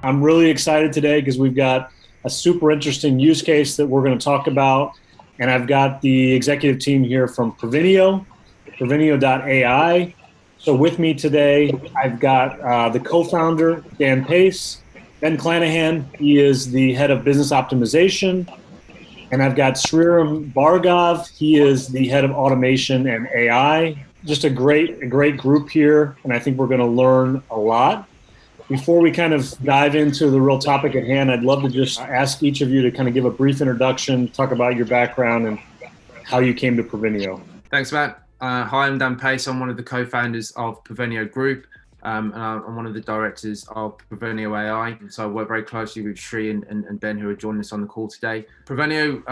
I'm really excited today because we've got a super interesting use case that we're going to talk about. And I've got the executive team here from Provenio.ai. So with me today, I've got the co-founder, Dan Pace, Ben Clanahan. He is the head of business optimization. And I've got Sriram Bhargav. He is the head of automation and AI. Just a great group here. And I think we're going to learn a lot. Before we kind of dive into the real topic at hand, I'd love to just ask each of you to kind of give a brief introduction, talk about your background and how you came to Provenio. Thanks, Matt. Hi, I'm Dan Pace. I'm one of the co-founders of Provenio Group, and I'm one of the directors of Provenio.ai. So I work very closely with Sri and Ben, who are joining us on the call today. Provenio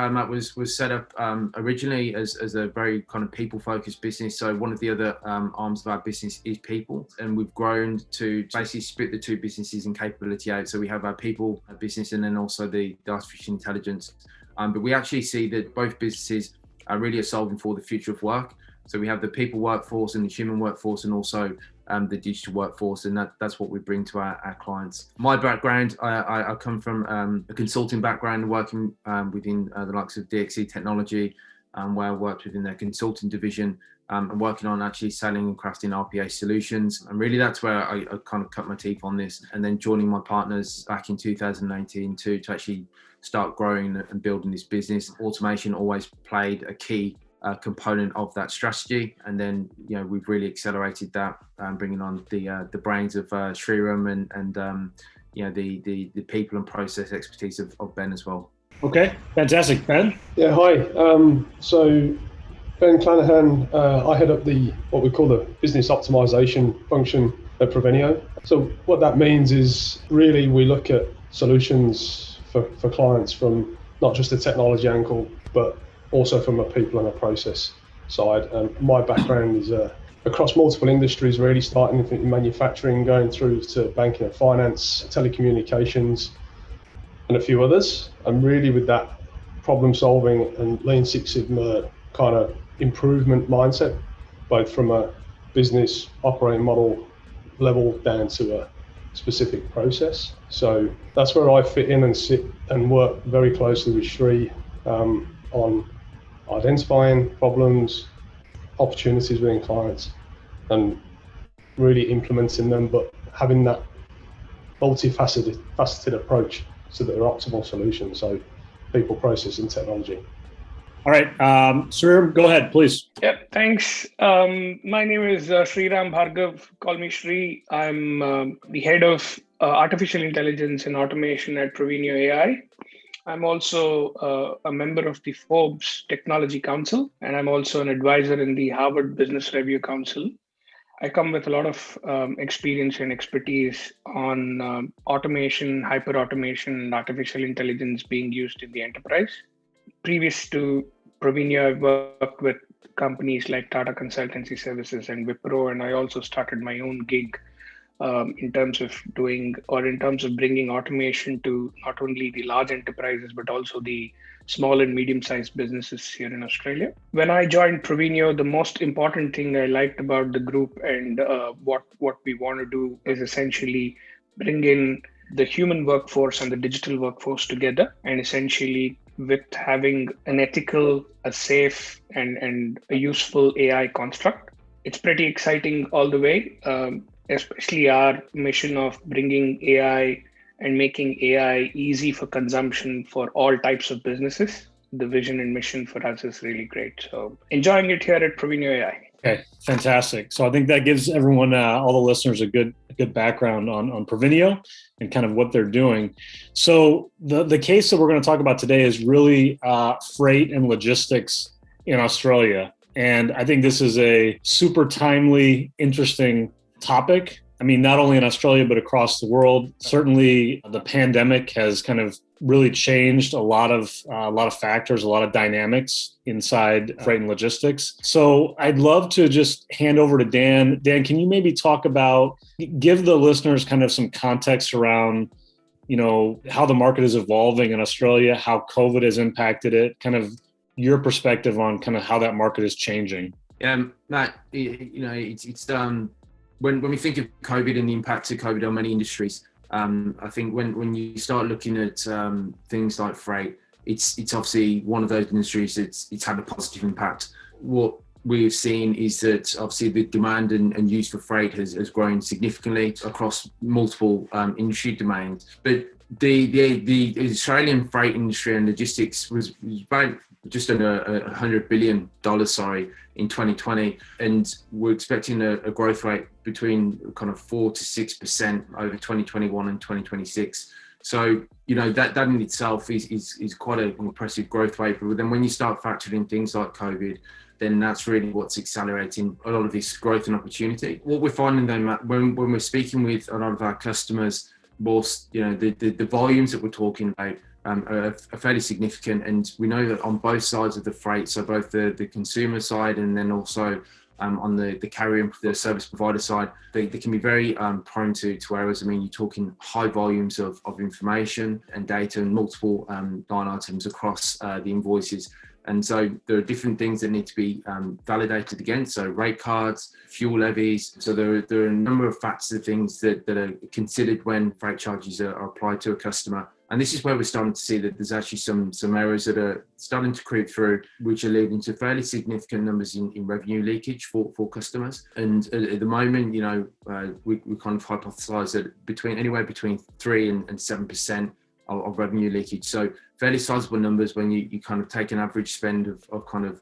was set up originally as a very kind of people-focused business. So one of the other arms of our business is people, and we've grown to basically split the two businesses and capability out. So we have our people business and then also the artificial intelligence. But we actually see that both businesses are really solving for the future of work. So we have the people workforce and the human workforce, and also the digital workforce, and that's what we bring to our clients. My background, I come from a consulting background, working within the likes of DXC Technology, where I worked within their consulting division, and working on actually selling and crafting RPA solutions. And really that's where I kind of cut my teeth on this, and then joining my partners back in 2019 to actually start growing and building this business. Automation always played a key component of that strategy, and then we've really accelerated that, bringing on the brains of Sriram and the people and process expertise of Ben as well. Okay, fantastic. Ben? Yeah, hi. So Ben Clanahan, I head up what we call the business optimization function at Provenio. So what that means is really we look at solutions for clients from not just the technology angle, but also from a people and a process side. My background is across multiple industries, really starting in manufacturing, going through to banking and finance, telecommunications, and a few others. And really with that problem solving and Lean Six Sigma kind of improvement mindset, both from a business operating model level down to a specific process. So that's where I fit in and sit and work very closely with Sri on identifying problems, opportunities within clients, and really implementing them, but having that multifaceted approach to their optimal solution. So people, process, and technology. All right, Sriram, go ahead, please. Yep, thanks. My name is Sriram Bhargav. Call me Sri. I'm the head of artificial intelligence and automation at Provenio.ai. I'm also a member of the Forbes Technology Council, and I'm also an advisor in the Harvard Business Review Council. I come with a lot of experience and expertise on automation, hyper-automation, and artificial intelligence being used in the enterprise. Previous to Provenio, I've worked with companies like Tata Consultancy Services and Wipro, and I also started my own gig in terms of bringing automation to not only the large enterprises, but also the small and medium-sized businesses here in Australia. When I joined Provenio, the most important thing I liked about the group and what we want to do is essentially bring in the human workforce and the digital workforce together, and essentially with having an ethical, a safe, and a useful AI construct. It's pretty exciting all the way. Especially our mission of bringing AI and making AI easy for consumption for all types of businesses. The vision and mission for us is really great. So enjoying it here at Provenio.ai. Okay, fantastic. So I think that gives everyone, all the listeners, a good background on Provenio and kind of what they're doing. So the case that we're going to talk about today is really freight and logistics in Australia. And I think this is a super timely, interesting topic. I mean, not only in Australia, but across the world. Certainly the pandemic has kind of really changed a lot of factors, a lot of dynamics inside freight and logistics. So I'd love to just hand over to Dan. Dan, can you maybe give the listeners kind of some context around, how the market is evolving in Australia, how COVID has impacted it, kind of your perspective on kind of how that market is changing? Yeah, Matt, it's when we think of COVID and the impact of COVID on many industries, I think when you start looking at things like freight, it's obviously one of those industries it's had a positive impact. What we've seen is that obviously the demand and use for freight has grown significantly across multiple industry domains. But the Australian freight industry and logistics was about just under $100 billion, in 2020, and we're expecting a growth rate between kind of 4 to 6% over 2021 and 2026. So, that in itself is quite an impressive growth rate. But then when you start factoring things like COVID, then that's really what's accelerating a lot of this growth and opportunity. What we're finding then, Matt, when we're speaking with a lot of our customers, whilst the volumes that we're talking about are fairly significant, and we know that on both sides of the freight, so both the consumer side and then also on the carrier and the service provider side, they can be very prone to errors. I mean, you're talking high volumes of information and data and multiple line items across the invoices. And so there are different things that need to be validated against. So rate cards, fuel levies. So there are a number of factors of things that are considered when freight charges are applied to a customer. And this is where we're starting to see that there's actually some errors that are starting to creep through, which are leading to fairly significant numbers in revenue leakage for customers. And at the moment, we kind of hypothesize that anywhere between 3 and 7% of revenue leakage. So fairly sizable numbers when you kind of take an average spend of kind of,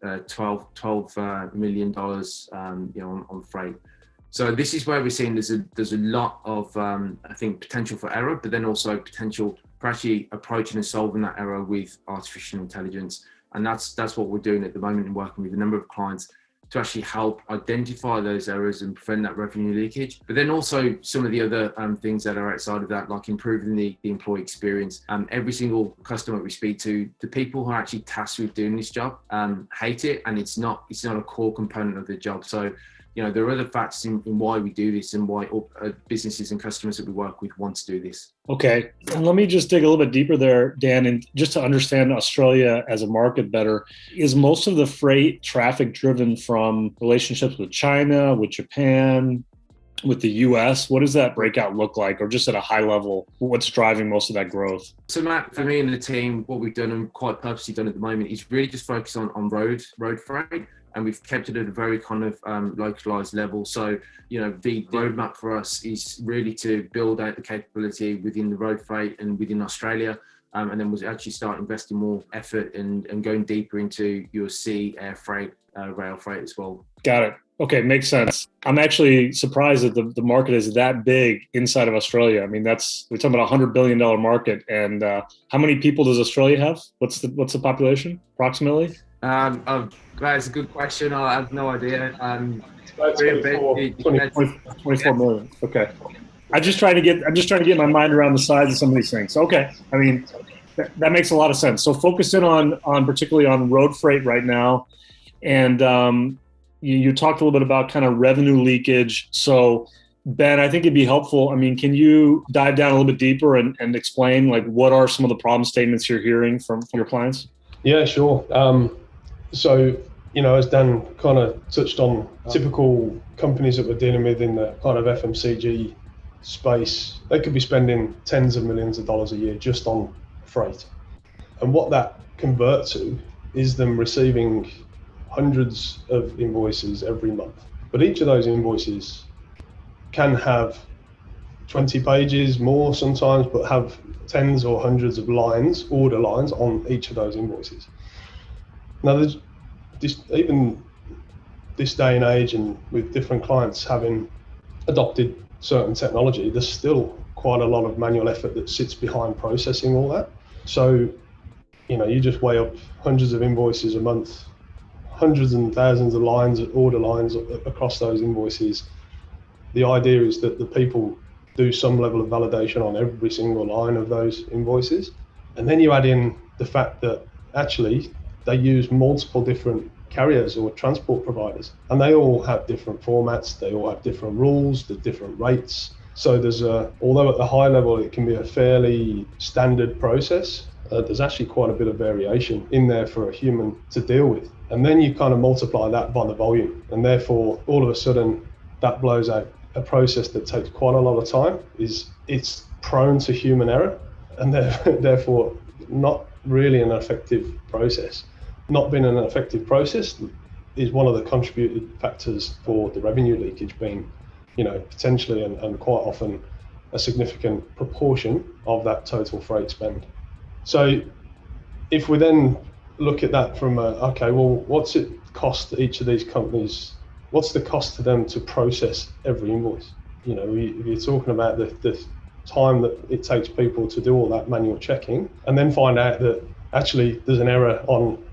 $12 million, on freight. So this is where we're seeing there's a lot of, I think, potential for error, but then also potential for actually approaching and solving that error with artificial intelligence. And that's what we're doing at the moment and working with a number of clients to actually help identify those errors and prevent that revenue leakage. But then also some of the other things that are outside of that, like improving the employee experience. Every single customer we speak to, the people who are actually tasked with doing this job hate it, and it's not a core component of the job. So, there are other factors in why we do this and why businesses and customers that we work with want to do this. Okay. And let me just dig a little bit deeper there, Dan, and just to understand Australia as a market better, is most of the freight traffic driven from relationships with China, with Japan, with the US? What does that breakout look like? Or just at a high level, what's driving most of that growth? So Matt, for me and the team, what we've done and quite purposely done at the moment is really just focus on road freight. And we've kept it at a very kind of localized level. So, the roadmap for us is really to build out the capability within the road freight and within Australia. And then we'll actually start investing more effort and going deeper into your sea, air freight, rail freight as well. Got it. Okay, makes sense. I'm actually surprised that the market is that big inside of Australia. I mean, we're talking about $100 billion market. And how many people does Australia have? What's the population approximately? That's a good question. I have no idea. 24 million. Okay. I'm just trying to get my mind around the size of some of these things. Okay. I mean, that makes a lot of sense. So focus in on particularly on road freight right now. And you talked a little bit about kind of revenue leakage. So Ben, I think it'd be helpful. I mean, can you dive down a little bit deeper and explain what are some of the problem statements you're hearing from your clients? Yeah, sure. So, as Dan kind of touched on, typical companies that we're dealing with in the kind of FMCG space, they could be spending tens of millions of dollars a year just on freight. And what that converts to is them receiving hundreds of invoices every month. But each of those invoices can have 20 pages more sometimes, but have tens or hundreds of order lines on each of those invoices. Now, even this day and age, and with different clients having adopted certain technology, there's still quite a lot of manual effort that sits behind processing all that. So, you just weigh up hundreds of invoices a month, hundreds and thousands of order lines across those invoices. The idea is that the people do some level of validation on every single line of those invoices. And then you add in the fact that actually they use multiple different carriers or transport providers, and they all have different formats, they all have different rules, the different rates. So although at the high level it can be a fairly standard process, there's actually quite a bit of variation in there for a human to deal with. And then you kind of multiply that by the volume, and therefore all of a sudden that blows out a process that takes quite a lot of time is it's prone to human error, and therefore not really an effective process. Not being an effective process is one of the contributing factors for the revenue leakage being, potentially and quite often a significant proportion of that total freight spend. So if we then look at that from what's it cost each of these companies? What's the cost to them to process every invoice? You're talking about the time that it takes people to do all that manual checking, and then find out that actually there's an error on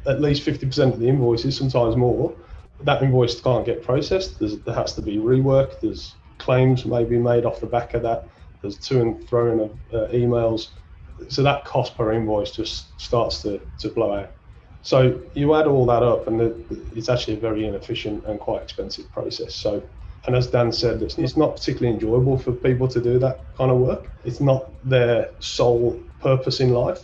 at least 50% of the invoices, sometimes more. That invoice can't get processed. There has to be rework. There's claims maybe made off the back of that. There's to and fro of emails. So that cost per invoice just starts to blow out. So you add all that up, and it's actually a very inefficient and quite expensive process. So, and as Dan said, it's not particularly enjoyable for people to do that kind of work. It's not their sole purpose in life.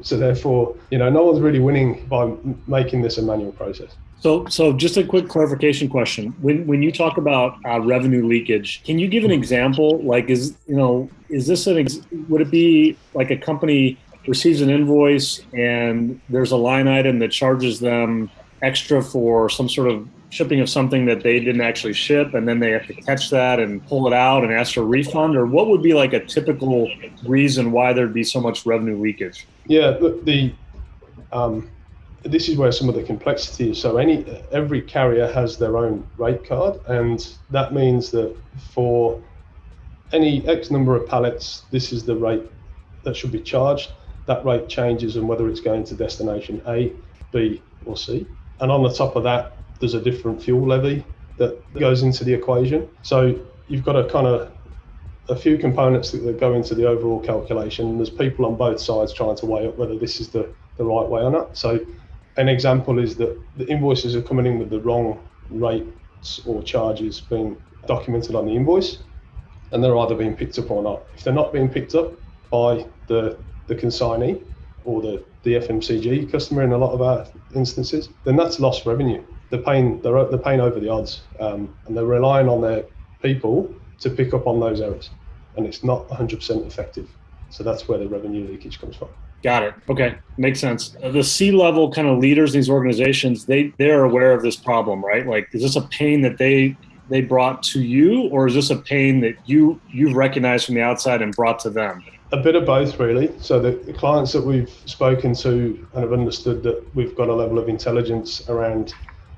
So therefore, no one's really winning by making this a manual process. So just a quick clarification question. When you talk about revenue leakage, can you give an example? Like, would it be like a company receives an invoice and there's a line item that charges them extra for some sort of shipping of something that they didn't actually ship, and then they have to catch that and pull it out and ask for a refund? Or what would be like a typical reason why there'd be so much revenue leakage? Yeah, this is where some of the complexity is. So every carrier has their own rate card, and that means that for any X number of pallets, this is the rate that should be charged. That rate changes and whether it's going to destination A, B, or C. And on the top of that, there's a different fuel levy that goes into the equation. So you've got a few components that go into the overall calculation. There's people on both sides trying to weigh up whether this is the right way or not. So an example is that the invoices are coming in with the wrong rates or charges being documented on the invoice, and they're either being picked up or not. If they're not being picked up by the consignee or the FMCG customer in a lot of our instances, then that's lost revenue. They're paying over the odds, and they're relying on their people to pick up on those errors, and it's not 100% effective. So that's where the revenue leakage comes from. Got it. Okay, makes sense. The C-level kind of leaders in these organizations, they're aware of this problem, right? Like, is this a pain that they brought to you, or is this a pain that you've recognized from the outside and brought to them? A bit of both, really. So the clients that we've spoken to and have understood that we've got a level of intelligence around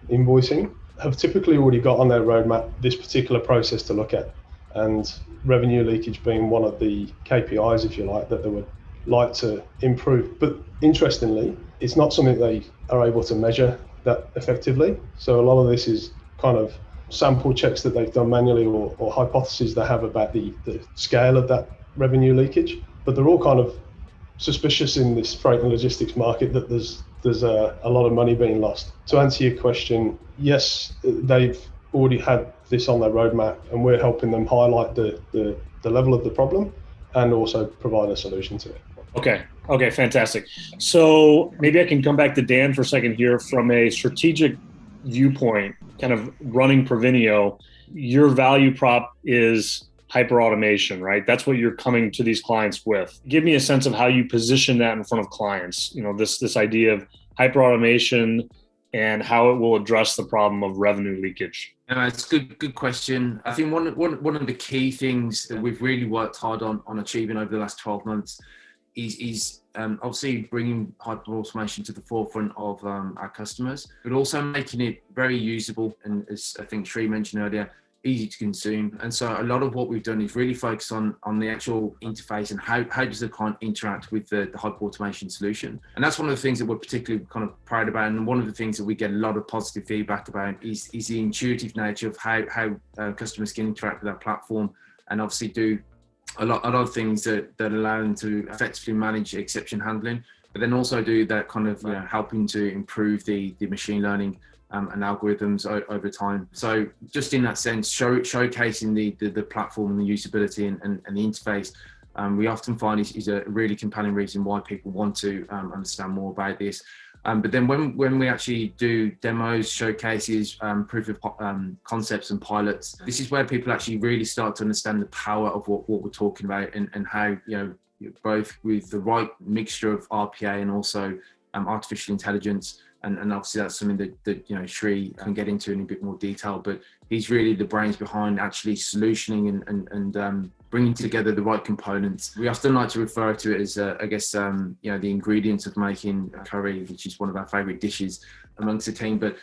invoicing have typically already got on their roadmap this particular process to look at, and revenue leakage being one of the KPIs, if you like, that they would like to improve. But interestingly, it's not something they are able to measure that effectively. So a lot of this is kind of sample checks that they've done manually or hypotheses they have about the scale of that revenue leakage. But they're all kind of suspicious in this freight and logistics market that there's a lot of money being lost. To answer your question, yes, they've already had this on their roadmap, and we're helping them highlight the level of the problem and also provide a solution to it. Okay, fantastic. So maybe I can come back to Dan for a second here. From a strategic viewpoint, kind of running Provenio, your value prop is hyper-automation, right? That's what you're coming to these clients with. Give me a sense of how you position that in front of clients, this idea of hyper-automation and how it will address the problem of revenue leakage. It's a good question. I think one of the key things that we've really worked hard on achieving over the last 12 months is obviously bringing hyper-automation to the forefront of our customers, but also making it very usable, and as I think Sri mentioned earlier, easy to consume. And so a lot of what we've done is really focus on the actual interface and how does the client interact with the hyper-automation solution. And that's one of the things that we're particularly kind of proud about, and one of the things that we get a lot of positive feedback about is the intuitive nature of how customers can interact with our platform, and obviously do a lot of things that allow them to effectively manage exception handling, but then also do that kind of helping to improve the machine learning and algorithms over time. So just in that sense, showcasing the platform and the usability and the interface, we often find is a really compelling reason why people want to understand more about this. But then when we actually do demos, showcases, proof of concepts and pilots, this is where people actually really start to understand the power of what we're talking about, and how, both with the right mixture of RPA and also artificial intelligence. And obviously that's something that Sri can get into in a bit more detail, but he's really the brains behind actually solutioning and bringing together the right components. We often like to refer to it as, the ingredients of making curry, which is one of our favorite dishes amongst the team. But,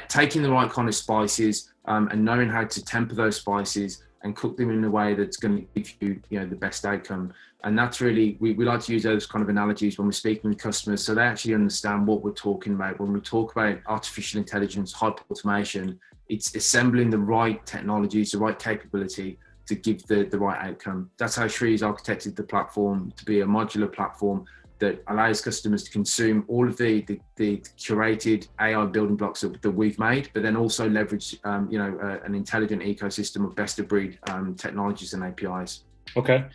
taking the right kind of spices and knowing how to temper those spices and cook them in a way that's going to give you, the best outcome. And that's really, we like to use those kind of analogies when we're speaking with customers, so they actually understand what we're talking about. When we talk about artificial intelligence, hyper automation, it's assembling the right technologies, the right capability to give the right outcome. That's how Shree's architected the platform to be a modular platform that allows customers to consume all of the curated AI building blocks that we've made, but then also leverage an intelligent ecosystem of best of breed technologies and APIs. Okay.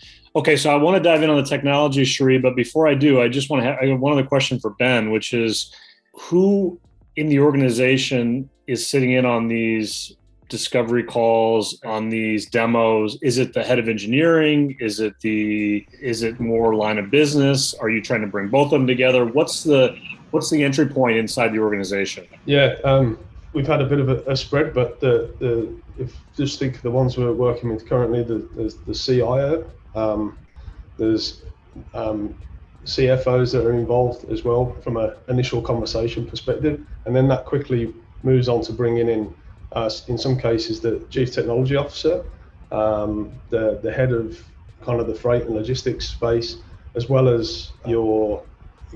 So I want to dive in on the technology, Shree, but before I do, I just want to have one other question for Ben, which is, who in the organization is sitting in on these discovery calls, on these demos? Is it the head of engineering? Is it more line of business? Are you trying to bring both of them together? What's the entry point inside the organization? Yeah, we've had a bit of a spread, but if just think of the ones we're working with currently, there's the CIO, there's CFOs that are involved as well from an initial conversation perspective, and then that quickly moves on to bringing in some cases the chief technology officer, the head of kind of the freight and logistics space, as well as your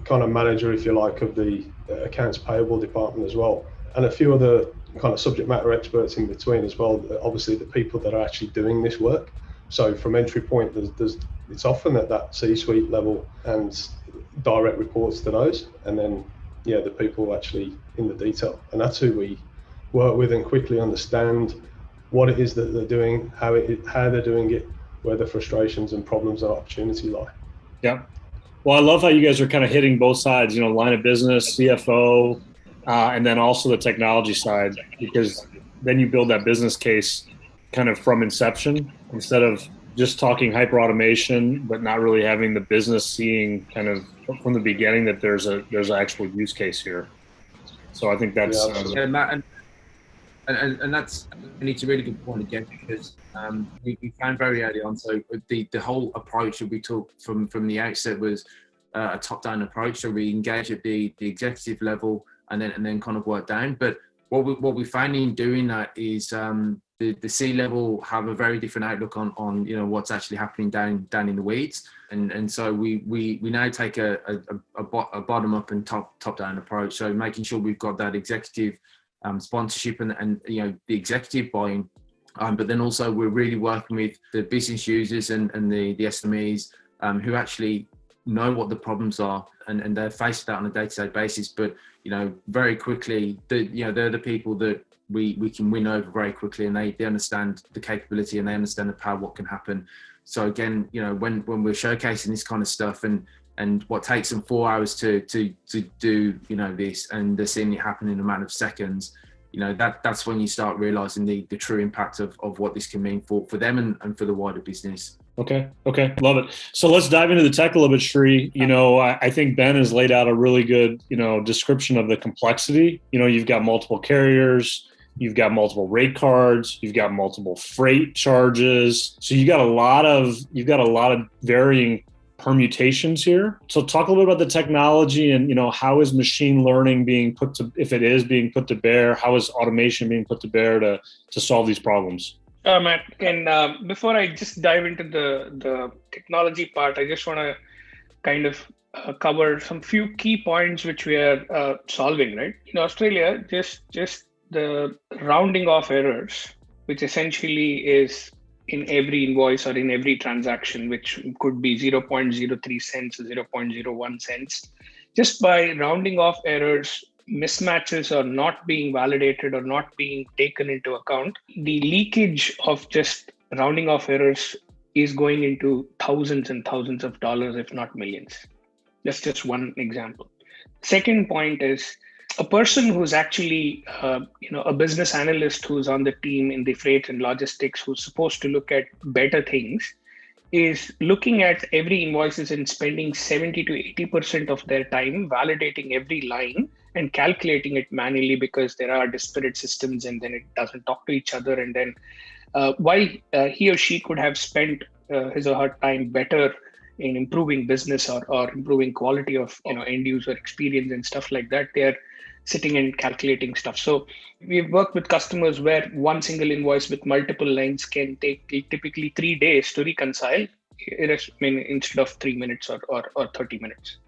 kind of manager, if you like, of the accounts payable department as well, and a few other kind of subject matter experts in between as well. Obviously the people that are actually doing this work. So from entry point, it's often at that C-suite level and direct reports to those, and then the people actually in the detail, and that's who we work with and quickly understand what it is that they're doing, how they're doing it, where the frustrations and problems and opportunity lie. Yeah. Well, I love how you guys are kind of hitting both sides, line of business, CFO, and then also the technology side, because then you build that business case kind of from inception, instead of just talking hyper automation, but not really having the business seeing kind of from the beginning that there's an actual use case here. So I think that's Matt, and that's, and it's a really good point again, because we found very early on, so the whole approach that we took from the outset was a top-down approach. So we engage at the executive level and then kind of work down. But what we found in doing that is the C-level have a very different outlook on what's actually happening down in the weeds, and so we now take a bottom-up and top-down approach. So making sure we've got that executive sponsorship and the executive buy-in, but then also we're really working with the business users and the SMEs who actually know what the problems are, and they're faced with that on a day-to-day basis. But very quickly, they're the people that we can win over very quickly, and they understand the capability and they understand the power of what can happen. So again, when we're showcasing this kind of stuff and what takes them 4 hours to do this, and they're seeing it happen in a matter of seconds, that's when you start realizing the true impact of what this can mean for them and for the wider business. Okay. Love it. So let's dive into the tech a little bit, Shree. I think Ben has laid out a really good, description of the complexity. You've got multiple carriers, you've got multiple rate cards, you've got multiple freight charges. So you've got a lot of varying permutations here. So talk a little bit about the technology and, how is machine learning if it is being put to bear, how is automation being put to bear to solve these problems? Matt, and before I just dive into the technology part, I just want to kind of cover some few key points which we are solving, right? In Australia, just the rounding off errors, which essentially is in every invoice or in every transaction, which could be 0.03 cents or 0.01 cents. Just by rounding off errors, mismatches are not being validated or not being taken into account, the leakage of just rounding off errors is going into thousands and thousands of dollars, if not millions. That's just one example. Second point is a person who's actually, a business analyst who's on the team in the freight and logistics, who's supposed to look at better things, is looking at every invoices and spending 70 to 80% of their time validating every line and calculating it manually because there are disparate systems and then it doesn't talk to each other. And then while he or she could have spent his or her time better in improving business or improving quality of end user experience and stuff like that, they're sitting and calculating stuff. So we've worked with customers where one single invoice with multiple lines can take typically 3 days to reconcile, instead of 3 minutes or 30 minutes.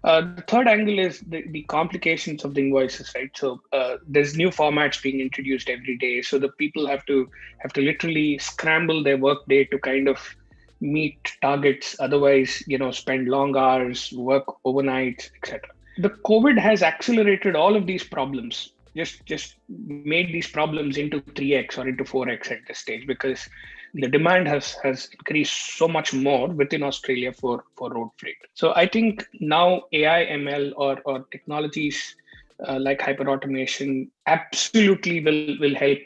The third angle is the complications of the invoices, right? So there's new formats being introduced every day. So the people have to literally scramble their workday to kind of meet targets. Otherwise, spend long hours, work overnight, etc. The COVID has accelerated all of these problems, just made these problems into 3x or into 4x at this stage, because the demand has increased so much more within Australia for road freight. So I think now AI, ML, or technologies like hyperautomation absolutely will help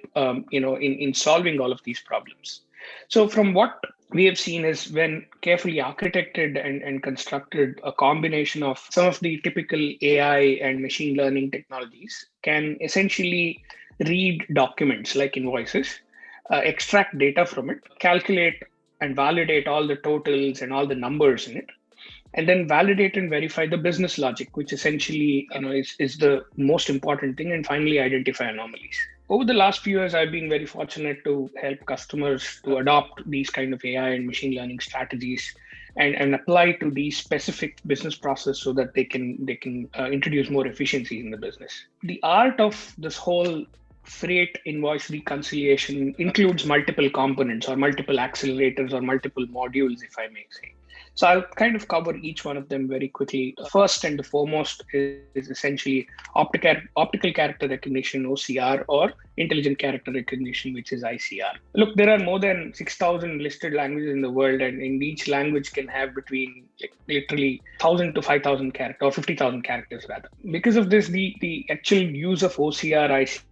in solving all of these problems. So from what we have seen is, when carefully architected and constructed, a combination of some of the typical AI and machine learning technologies can essentially read documents like invoices, extract data from it, calculate and validate all the totals and all the numbers in it, and then validate and verify the business logic, which essentially is the most important thing, and finally identify anomalies. Over the last few years, I've been very fortunate to help customers to adopt these kind of AI and machine learning strategies and apply to these specific business process so that they can introduce more efficiency in the business. The art of this whole freight invoice reconciliation includes multiple components or multiple accelerators or multiple modules, if I may say. So I'll kind of cover each one of them very quickly. First and the foremost is essentially optical character recognition, OCR, or intelligent character recognition, which is ICR. Look, there are more than 6,000 listed languages in the world, and in each language can have between literally 1,000 to 5,000 characters, or 50,000 characters rather. Because of this, the actual use of OCR, ICR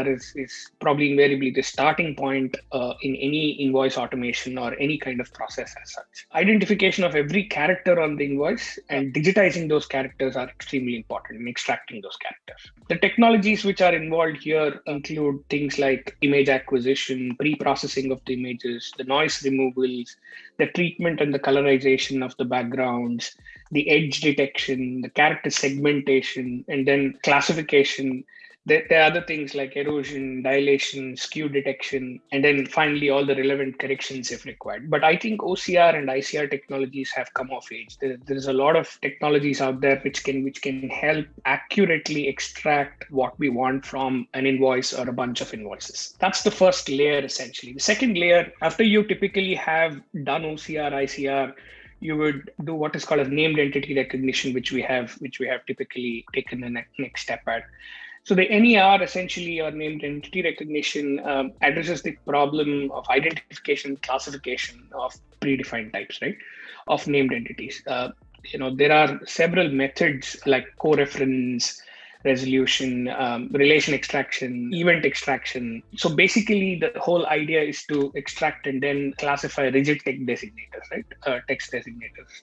is probably invariably the starting point in any invoice automation or any kind of process as such. Identification of every character on the invoice and digitizing those characters are extremely important in extracting those characters. The technologies which are involved here include things like image acquisition, pre-processing of the images, the noise removals, the treatment and the colorization of the backgrounds, the edge detection, the character segmentation, and then classification. There are other things like erosion, dilation, skew detection, and then finally all the relevant corrections if required. But I think OCR and ICR technologies have come of age. There's a lot of technologies out there which can help accurately extract what we want from an invoice or a bunch of invoices. That's the first layer, essentially. The second layer, after you typically have done OCR, ICR, you would do what is called a named entity recognition, which we have typically taken the next step at. So the NER, essentially, or named entity recognition, addresses the problem of identification, classification of predefined types, right, of named entities. There are several methods like co-reference, resolution, relation extraction, event extraction. So basically, the whole idea is to extract and then classify rigid text designators, right? Text designators.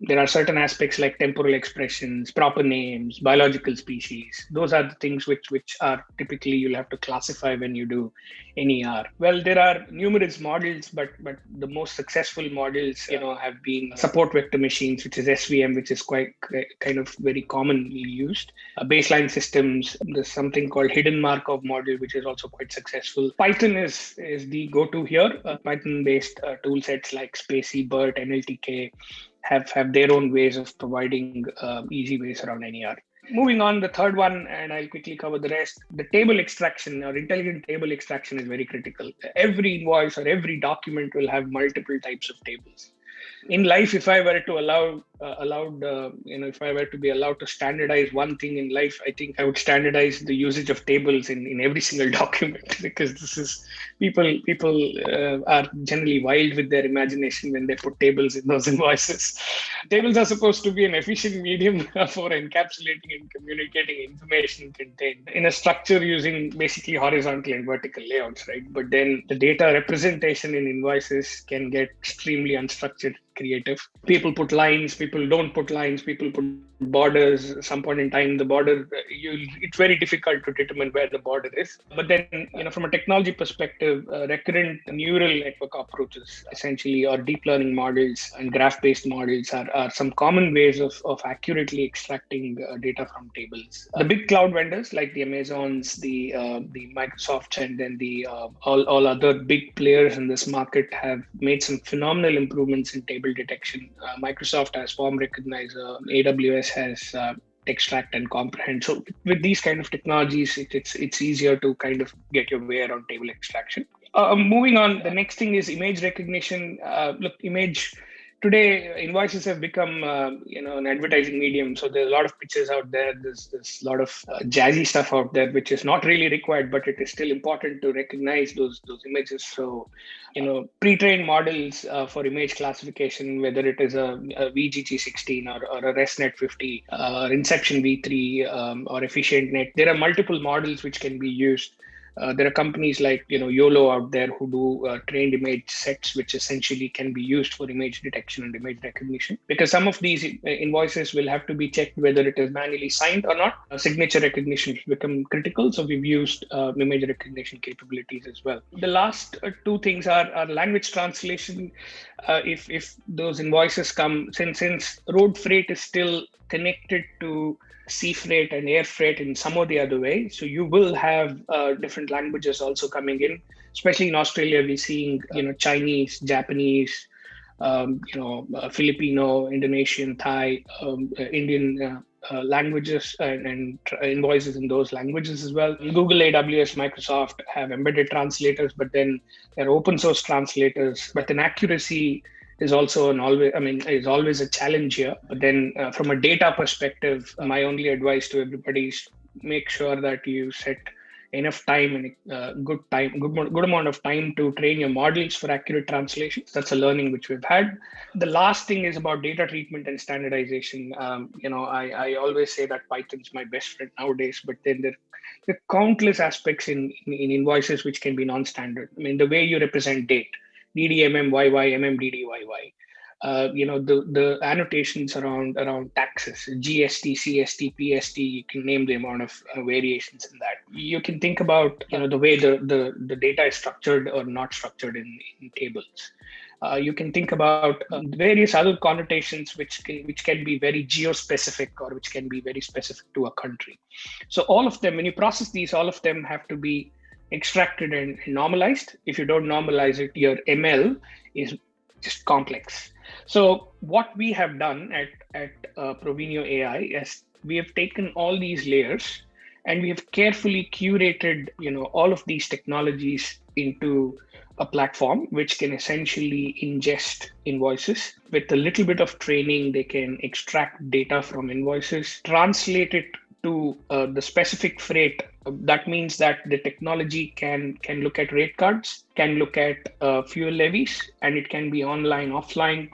There are certain aspects like temporal expressions, proper names, biological species. Those are the things which are typically you'll have to classify when you do NER. Well, there are numerous models, but the most successful models, have been support vector machines, which is SVM, which is quite kind of very commonly used. Baseline systems, there's something called hidden Markov model, which is also quite successful. Python is the go-to here. Python-based tool sets like Spacey, BERT, NLTK have their own ways of providing easy ways around NER. Moving on, the third one, and I'll quickly cover the rest. The table extraction or intelligent table extraction is very critical. Every invoice or every document will have multiple types of tables. In life, if I were to allow if I were to be allowed to standardize one thing in life, I think I would standardize the usage of tables in every single document, because this is people are generally wild with their imagination when they put tables in those invoices. Tables are supposed to be an efficient medium for encapsulating and communicating information contained in a structure using basically horizontal and vertical layouts, right? But then the data representation in invoices can get extremely unstructured, creative. People put lines, people don't put lines, people put borders. At some point in time, the border, it's very difficult to determine where the border is. But then, from a technology perspective, recurrent neural network approaches, essentially, or deep learning models and graph-based models are some common ways of accurately extracting data from tables. The big cloud vendors like the Amazons, the Microsofts, and then the all other big players in this market have made some phenomenal improvements in table detection. Microsoft has Form Recognizer, AWS has extract and comprehend. So with these kind of technologies, it's easier to kind of get your way around table extraction. Moving on, the next thing is image recognition. Today, invoices have become, an advertising medium. So there's a lot of pictures out there. There's a lot of jazzy stuff out there, which is not really required, but it is still important to recognize those images. So, pre-trained models for image classification, whether it is a VGG16 or a ResNet 50 or Inception V3 or EfficientNet, there are multiple models which can be used. There are companies like YOLO out there who do trained image sets, which essentially can be used for image detection and image recognition. Because some of these invoices will have to be checked whether it is manually signed or not. Signature recognition will become critical, so we've used image recognition capabilities as well. The last two things are language translation. If those invoices come, since road freight is still connected to sea freight and air freight in some or the other way. So you will have different languages also coming in, especially in Australia. We're seeing, Chinese, Japanese, Filipino, Indonesian, Thai, Indian languages and invoices in those languages as well. Google, AWS, Microsoft have embedded translators, but then they're open source translators. But then accuracy is also is always a challenge here. But then from a data perspective, my only advice to everybody is make sure that you set enough time and good amount of time to train your models for accurate translations. That's a learning which we've had. The last thing is about data treatment and standardization. I always say that Python's my best friend nowadays, but then there are countless aspects in invoices which can be non-standard. The way you represent date, DDMM, YY, MMDD, YY. The annotations around taxes, GST, CST, PST, you can name the amount of variations in that. You can think about, the way the data is structured or not structured in tables. You can think about various other connotations which can be very geo-specific or which can be very specific to a country. So all of them, when you process these, all of them have to be extracted and normalized. If you don't normalize it, your ML is just complex. So what we have done at Provenio.ai is we have taken all these layers and we have carefully curated, all of these technologies into a platform which can essentially ingest invoices. With a little bit of training, they can extract data from invoices, translate it to the specific freight. That means that the technology can look at rate cards, can look at fuel levies, and it can be online, offline,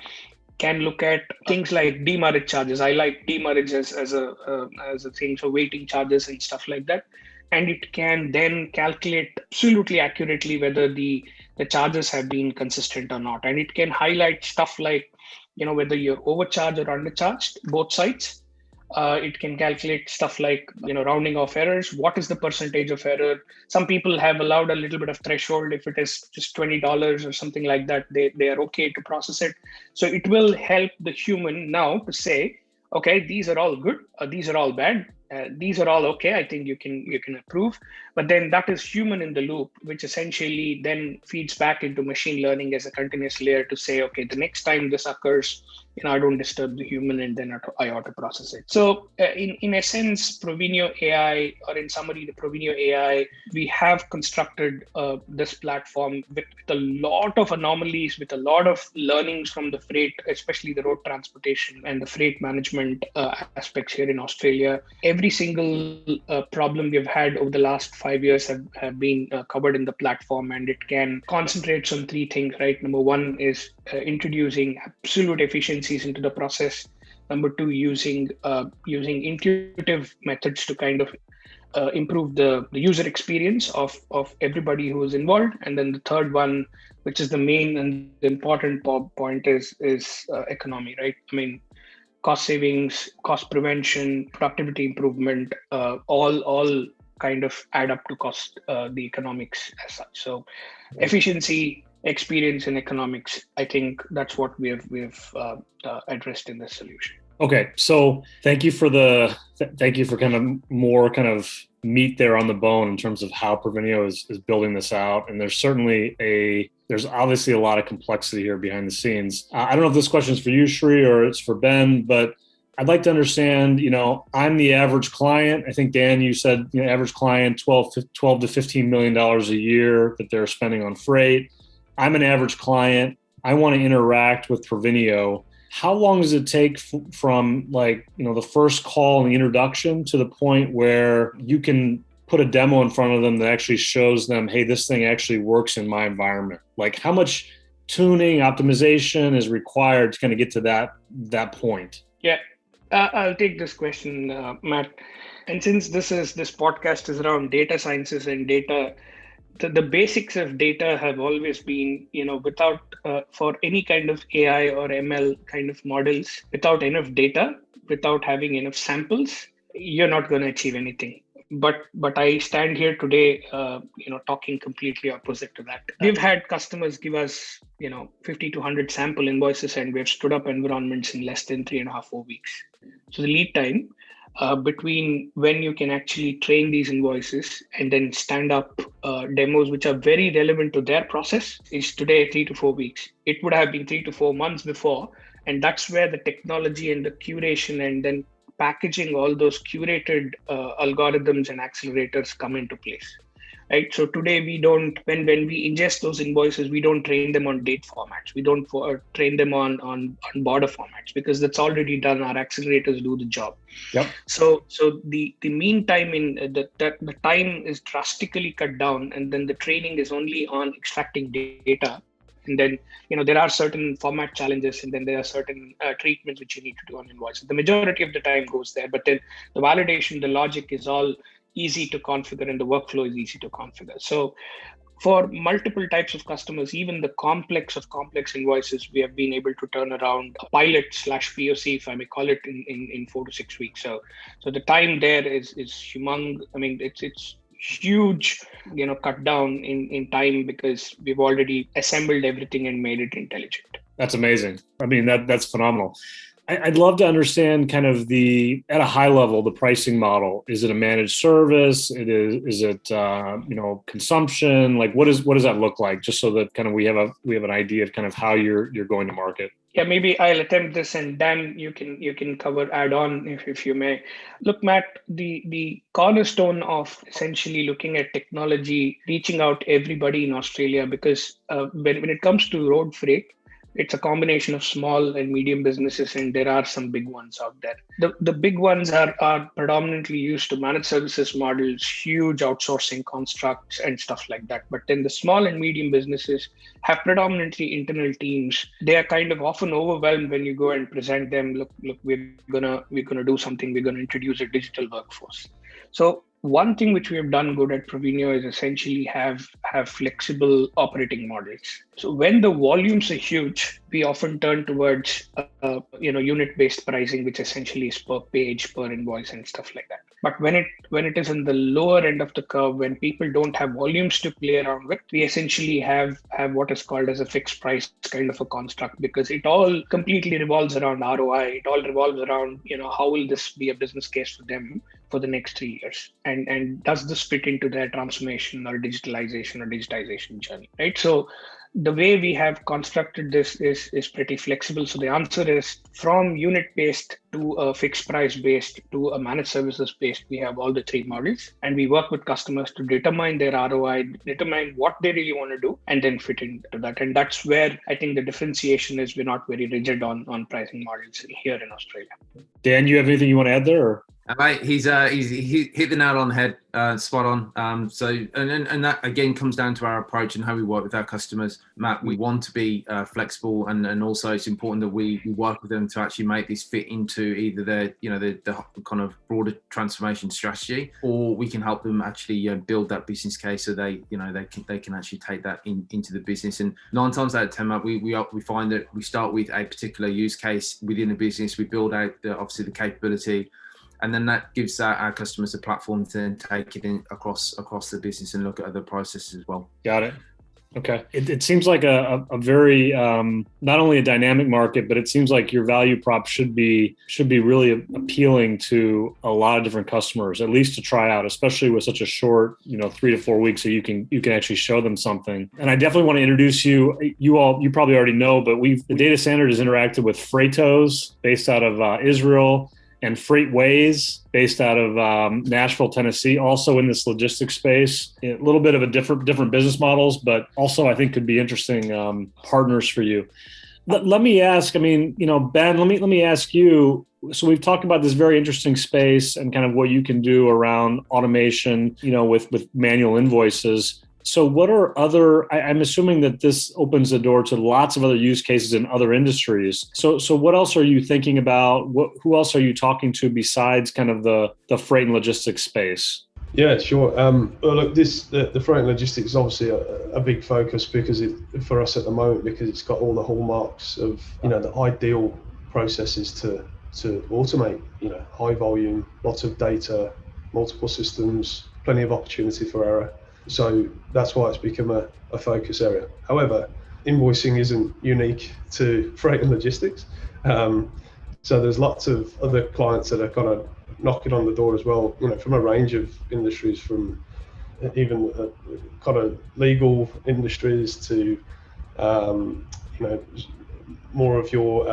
can look at things like demurrage charges. I like demurrage as a thing, so waiting charges and stuff like that. And it can then calculate absolutely accurately whether the charges have been consistent or not. And it can highlight stuff like, whether you're overcharged or undercharged, both sides. It can calculate stuff like, rounding off errors. What is the percentage of error? Some people have allowed a little bit of threshold. If it is just $20 or something like that, they are okay to process it. So it will help the human now to say, okay, these are all good, these are all bad. these are all okay. I think you can approve. But then that is human in the loop, which essentially then feeds back into machine learning as a continuous layer to say, okay, the next time this occurs, I don't disturb the human, and then I auto process it. So in a sense, Provenio AI, or in summary, the Provenio AI, we have constructed this platform with a lot of anomalies, with a lot of learnings from the freight, especially the road transportation and the freight management aspects here in Australia. Every single problem we've had over the last 5 years have been covered in the platform, and it can concentrate on three things, right? Number one is introducing absolute efficiencies into the process. Number two, using intuitive methods to kind of improve the user experience of everybody who is involved. And then the third one, which is the main and the important point, is economy, right? I mean, cost savings, cost prevention, productivity improvement, all kind of add up to cost the economics as such. So efficiency, experience, and economics, I think that's what we've addressed in this solution. Okay, so thank you for kind of more kind of meat there on the bone in terms of how Provenio is building this out. And there's obviously a lot of complexity here behind the scenes. I don't know if this question is for you, Shri, or it's for Ben, but I'd like to understand, I'm the average client. I think, Dan, you said, average client, $12 to $15 million a year that they're spending on freight. I'm an average client. I want to interact with Provenio. How long does it take from the first call and the introduction to the point where you can put a demo in front of them that actually shows them, hey, this thing actually works in my environment? Like, how much tuning, optimization is required to kind of get to that point? Yeah, I'll take this question, Matt. And since this podcast is around data sciences and data, the basics of data have always been, without for any kind of AI or ML kind of models, without enough data, without having enough samples, you're not going to achieve anything. But I stand here today, talking completely opposite to that. We've had customers give us, 50 to 100 sample invoices, and we've stood up environments in less than 3.5, 4 weeks. So the lead time between when you can actually train these invoices and then stand up demos which are very relevant to their process is today 3 to 4 weeks. It would have been 3 to 4 months before. And that's where the technology and the curation and then packaging all those curated algorithms and accelerators come into place. Right. So today when we ingest those invoices, we don't train them on date formats. We don't train them on border formats, because that's already done. Our accelerators do the job. Yep. So the mean time in the time is drastically cut down, and then the training is only on extracting data. And then, there are certain format challenges, and then there are certain treatments which you need to do on invoices. The majority of the time goes there, but then the validation, the logic is all easy to configure, and the workflow is easy to configure. So for multiple types of customers, even the complex invoices, we have been able to turn around a pilot/POC, if I may call it, in 4 to 6 weeks. So the time there is humongous. I mean, it's huge, cut down in time, because we've already assembled everything and made it intelligent. That's amazing. I mean, that's phenomenal. I'd love to understand kind of at a high level, the pricing model. Is it a managed service? Is it consumption? Like, what does that look like? Just so that kind of we have an idea of kind of how you're going to market. Yeah, maybe I'll attempt this, and Dan, you can add on if you may. Look, Matt, the cornerstone of essentially looking at technology, reaching out everybody in Australia, because when it comes to road freight, it's a combination of small and medium businesses, and there are some big ones out there. The big ones are predominantly used to managed services models, huge outsourcing constructs and stuff like that. But then the small and medium businesses have predominantly internal teams. They are kind of often overwhelmed when you go and present them. Look, we're gonna do something. We're gonna introduce a digital workforce. So one thing which we have done good at Provenio is essentially have flexible operating models. So when the volumes are huge, we often turn towards unit-based pricing, which essentially is per page, per invoice, and stuff like that. But when it is in the lower end of the curve, when people don't have volumes to play around with, we essentially have what is called as a fixed price kind of a construct, because it all completely revolves around ROI. It all revolves around how will this be a business case for them for the next 3 years? And does this fit into their transformation or digitalization or digitization journey, right? So the way we have constructed this is pretty flexible. So the answer is from unit-based to a fixed price-based to a managed services-based, we have all the three models, and we work with customers to determine their ROI, determine what they really want to do, and then fit into that. And that's where I think the differentiation is. We're not very rigid on pricing models here in Australia. Dan, you have anything you want to add there? Or? Mate, he hit the nail on the head, spot on. So that again comes down to our approach and how we work with our customers. Matt, we want to be flexible, and also it's important that we work with them to actually make this fit into either the kind of broader transformation strategy, or we can help them actually build that business case so they can actually take that into the business. And 9 times out of 10, Matt, we find that we start with a particular use case within the business. We build out obviously the capability. And then that gives our customers a platform to then take it in across the business and look at other processes as well. Got it. Okay. It seems like a very not only a dynamic market, but it seems like your value prop should be really appealing to a lot of different customers, at least to try out, especially with such a short 3 to 4 weeks, so you can actually show them something. And I definitely want to introduce you. You probably already know, but the data standard has interacted with Freightos, based out of Israel, and Freightways, based out of Nashville, Tennessee, also in this logistics space. A little bit of a different business models, but also I think could be interesting partners for you. Let me ask, Ben, let me ask you. So we've talked about this very interesting space and kind of what you can do around automation, with manual invoices. So what are I'm assuming that this opens the door to lots of other use cases in other industries. So what else are you thinking about? Who else are you talking to besides kind of the freight and logistics space? Yeah, sure. Well, look, the freight and logistics is obviously a big focus for us at the moment, because it's got all the hallmarks of, the ideal processes to automate, high volume, lots of data, multiple systems, plenty of opportunity for error. So that's why it's become a focus area. However, invoicing isn't unique to freight and logistics. So there's lots of other clients that are kind of knocking on the door as well, from a range of industries, from even kind of legal industries to, more of your,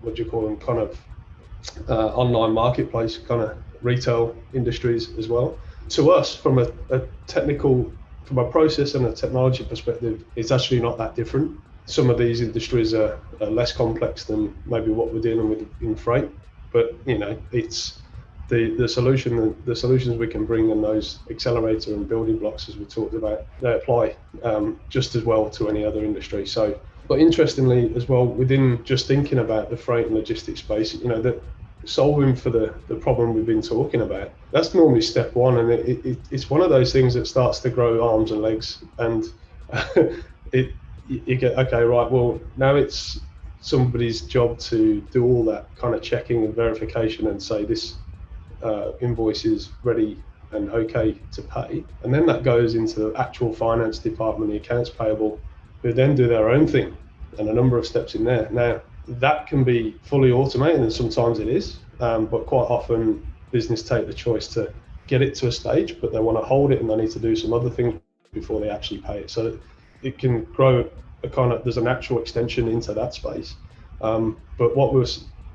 what do you call them, kind of online marketplace, kind of retail industries as well. To us, from a process and a technology perspective, it's actually not that different. Some of these industries are less complex than maybe what we're dealing with in freight, but it's the solutions we can bring, and those accelerator and building blocks, as we talked about, they apply just as well to any other industry. So, but interestingly as well, within just thinking about the freight and logistics space, that solving for the problem we've been talking about, that's normally step one, and it's one of those things that starts to grow arms and legs, and you get, okay, right, well, now it's somebody's job to do all that kind of checking and verification and say this invoice is ready and okay to pay, and then that goes into the actual finance department, the accounts payable, who then do their own thing, and a number of steps in there. Now, that can be fully automated, and sometimes it is, but quite often business take the choice to get it to a stage, but they want to hold it and they need to do some other things before they actually pay it. So it can grow there's a natural extension into that space. But what we're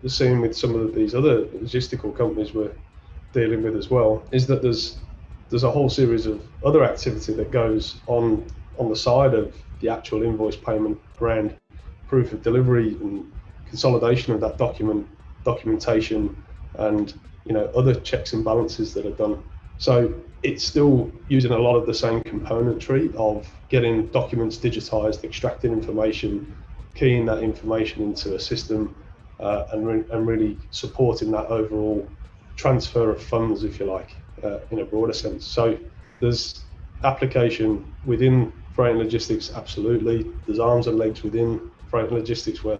seeing with some of these other logistical companies we're dealing with as well is that there's a whole series of other activity that goes on the side of the actual invoice payment around proof of delivery and consolidation of that documentation, and other checks and balances that are done. So it's still using a lot of the same componentry of getting documents digitized, extracting information, keying that information into a system, and really supporting that overall transfer of funds, if you like, in a broader sense. So there's application within freight and logistics, absolutely. There's arms and legs within freight and logistics where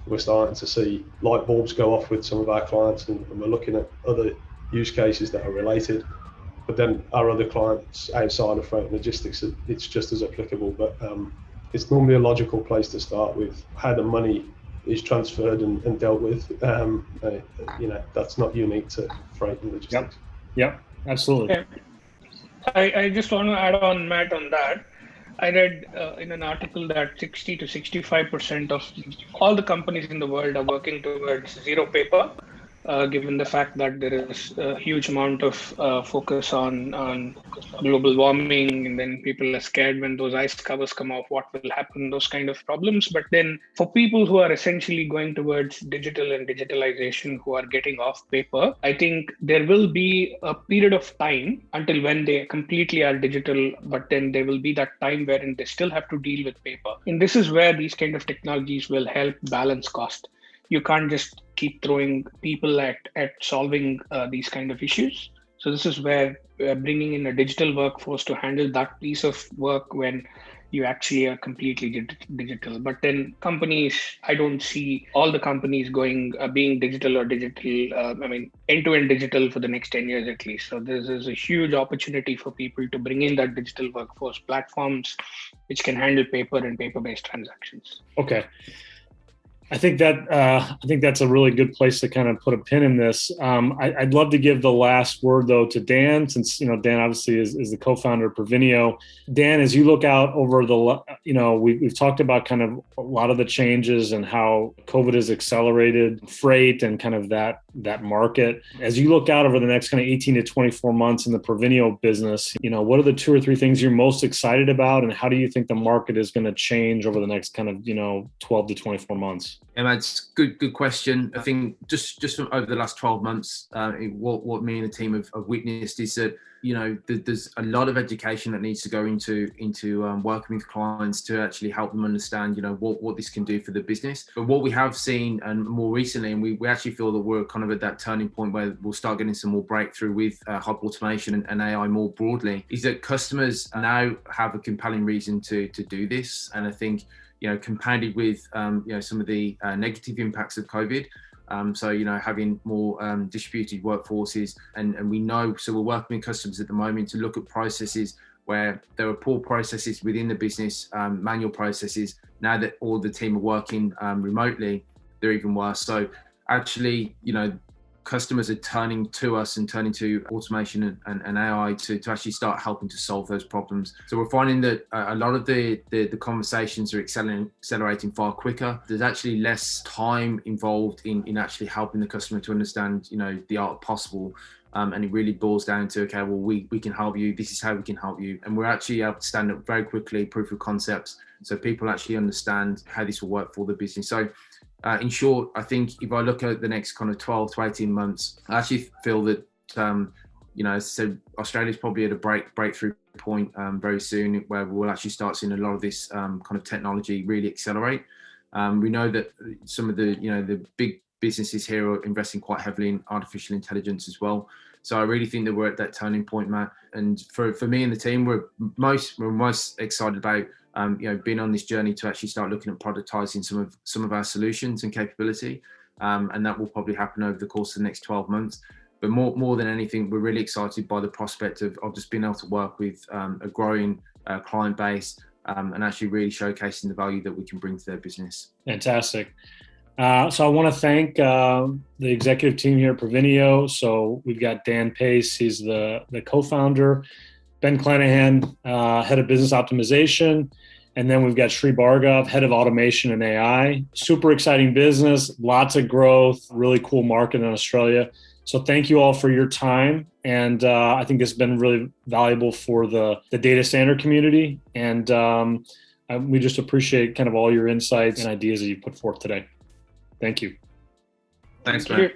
we're starting to see light bulbs go off with some of our clients, and we're looking at other use cases that are related. But then our other clients outside of freight and logistics, it's just as applicable. But it's normally a logical place to start with how the money is transferred and dealt with. That's not unique to freight and logistics. Yep, absolutely. Yeah. I just want to add on, Matt, on that. I read in an article that 60 to 65% of all the companies in the world are working towards zero paper, given the fact that there is a huge amount of focus on global warming, and then people are scared when those ice covers come off, what will happen, those kind of problems. But then for people who are essentially going towards digital and digitalization, who are getting off paper, I think there will be a period of time until when they completely are digital, but then there will be that time wherein they still have to deal with paper. And this is where these kind of technologies will help balance cost. You can't just keep throwing people at solving these kind of issues. So this is where bringing in a digital workforce to handle that piece of work when you actually are completely digital. But then companies, I don't see all the companies going being digital or digital. End-to-end digital for the next 10 years at least. So there's a huge opportunity for people to bring in that digital workforce platforms, which can handle paper and paper-based transactions. Okay. I think that's a really good place to kind of put a pin in this. I'd love to give the last word though to Dan, since Dan obviously is the co-founder of Provenio. Dan, as you look out over we've talked about kind of a lot of the changes and how COVID has accelerated freight and kind of that market. As you look out over the next kind of 18 to 24 months in the Provenio business, what are the 2 or 3 things you're most excited about, and how do you think the market is going to change over the next kind of 12 to 24 months? Yeah, that's good question. I think just from over the last 12 months, what me and the team have witnessed is that there's a lot of education that needs to go into working with clients to actually help them understand what this can do for the business. But what we have seen, and more recently, and we actually feel that we're kind of at that turning point where we'll start getting some more breakthrough with hub automation and AI more broadly, is that customers now have a compelling reason to do this. And I think compounded with some of the negative impacts of COVID. Having more distributed workforces, and we know, so we're working with customers at the moment to look at processes where there are poor processes within the business, manual processes. Now that all the team are working remotely, they're even worse. So actually, customers are turning to us and turning to automation and AI to actually start helping to solve those problems. So we're finding that a lot of the conversations are accelerating far quicker. There's actually less time involved in actually helping the customer to understand, the art of possible. And it really boils down to, okay, well, we can help you. This is how we can help you. And we're actually able to stand up very quickly, proof of concepts, so people actually understand how this will work for the business. So in short, I think if I look at the next kind of 12 to 18 months, I actually feel that, so Australia's probably at a breakthrough point very soon, where we'll actually start seeing a lot of this kind of technology really accelerate. We know that some of the big businesses here are investing quite heavily in artificial intelligence as well. So I really think that we're at that turning point, Matt. And for me and the team, we're most excited about being on this journey to actually start looking at productizing some of our solutions and capability, and that will probably happen over the course of the next 12 months. But more than anything, we're really excited by the prospect of just being able to work with a growing client base and actually really showcasing the value that we can bring to their business. Fantastic. So I want to thank the executive team here at Provenio. So we've got Dan Pace, he's the co-founder, Ben Clanahan, head of business optimization, and then we've got Sri Bhargav, head of automation and AI. Super exciting business, lots of growth, really cool market in Australia. So thank you all for your time. And I think this has been really valuable for the data standard community. And we just appreciate kind of all your insights and ideas that you put forth today. Thank you. Thanks, man.